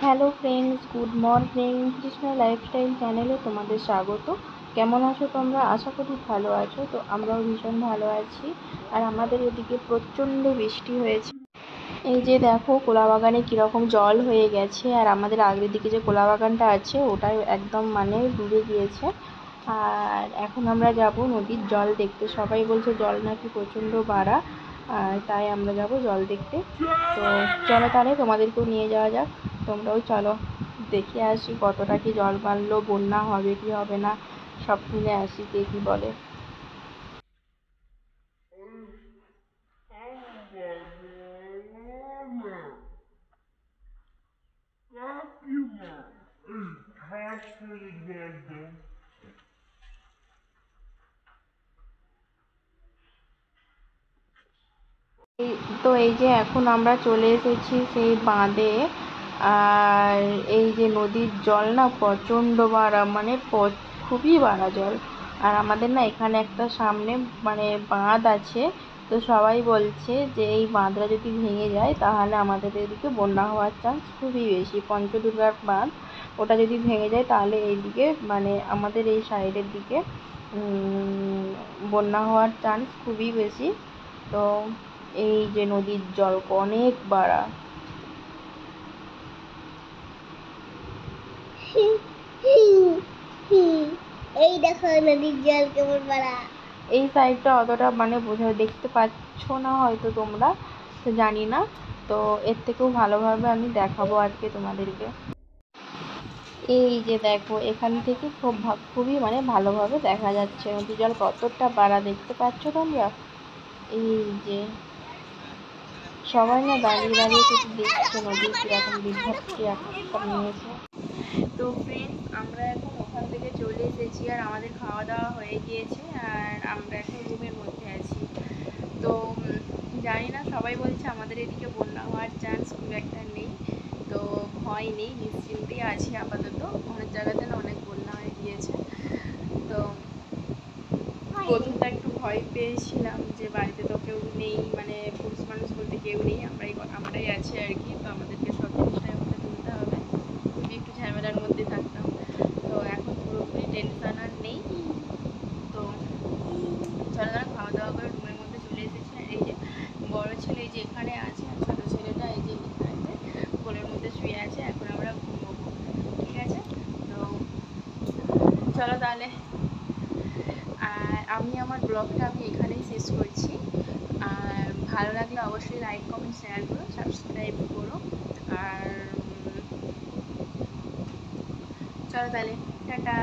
Hello friends, good morning. Krishna lifestyle চ্যানেলে তোমাদের স্বাগত। কেমন আছো তোমরা? আশা করি ভালো আছো। তো আমরাও ভীষণ ভালো আছি। আর আমাদের এদিকে প্রচণ্ড বৃষ্টি হয়েছে। এই যে দেখো কোলা বাগানে কীরকম জল হয়ে গেছে, আর আমাদের আগের দিকে যে কোলা বাগানটা আছে ওটাই একদম মানে ডুবে গিয়েছে। আর এখন আমরা যাব নদীর জল দেখতে। সবাই বলছে জল নাকি প্রচণ্ড বাড়া, আর তাই আমরা যাব জল দেখতে। তো চলো তাহলে তোমাদেরকেও নিয়ে যাওয়া যাক, তোমরাও চলো দেখে আসি কতটা কি জল বাড়লো, বন্যা হবে কি হবে না সব মিলে আসি, কে কী বলে। তো এই যে এখন আমরা চলে এসেছি সেই বাঁধে। আর এই যে নদীর জল না প্রচণ্ড বাড়া, মানে খুবই বাড়া জল। আর আমাদের না এখানে একটা সামনে মানে বাঁধ আছে। তো সবাই বলছে যে এই বাঁধটা যদি ভেঙে যায় তাহলে আমাদের এদিকে বন্যা হওয়ার চান্স খুবই বেশি। পঞ্চদুর্গার বাঁধ, ওটা যদি ভেঙে যায় তাহলে এইদিকে মানে আমাদের এই সাইডের দিকে বন্যা হওয়ার চান্স খুবই বেশি। তো এই যে নদীর জল অনেক বাড়া। এই দেখো নদীর জল কেমন বাড়া। এই সাইডটা অতটা মানে দেখতে পাচ্ছ না হয়তো তোমরা, তো জানি না। তো এর থেকেও ভালোভাবে আমি দেখাবো আজকে তোমাদেরকে। এই যে দেখো এখান থেকে খুবই মানে ভালোভাবে দেখা যাচ্ছে নদীর জল কতটা বাড়া, দেখতে পাচ্ছ তোমরা। এই যে সবাই না দাঁড়িয়ে দাঁড়িয়ে শুধু দেখছে নদীর কীরকম বিভ্রাটটি একটা নিয়েছে। তো ফ্রেন্ডস, আমরা এখন ওখান থেকে চলে এসেছি আর আমাদের খাওয়া দাওয়া হয়ে গিয়েছে। আর আমরা এখন রুমের মধ্যে আছি। তো জানি না, সবাই বলছে আমাদের এদিকে বন্যা হওয়ার চান্স খুব একটা নেই। তো ভয় নেই, নিশ্চিন্তেই আছি আপাতত। অনেক জায়গাতে না অনেক বন্যা হয়ে গিয়েছে। তো প্রথমটা একটু ভয় পেয়েছিলাম যে বাড়িতে তো কেউ নেই, মানে পুরুষ মানুষ বলতে কেউ নেই, আমরাই আছি আর কি। তো আমাদেরকে সব জিনিসটাই মধ্যে তুলতে হবে, খুবই একটু ঝামেলার মধ্যে থাকতাম। তো এখন পুরোপুরি টেনশন আর নেই। তো চলো না খাওয়া দাওয়া করে রুমের মধ্যে চলে এসেছি। আর এই যে বড় ছেলে এই যে এখানে আছে, আর ছোটো ছেলেটা এই যে এখানে কোলের মধ্যে শুয়ে আছে। এখন আমরা ঘুমোবো, ঠিক আছে? তো চলো তাহলে। আর আমি আমার ব্লগটা এখানেই শেষ করছি। আর ভালো লাগলে অবশ্যই লাইক কমেন্ট শেয়ার করো, সাবস্ক্রাইব করো। আর চলো তাহলে, টাটা।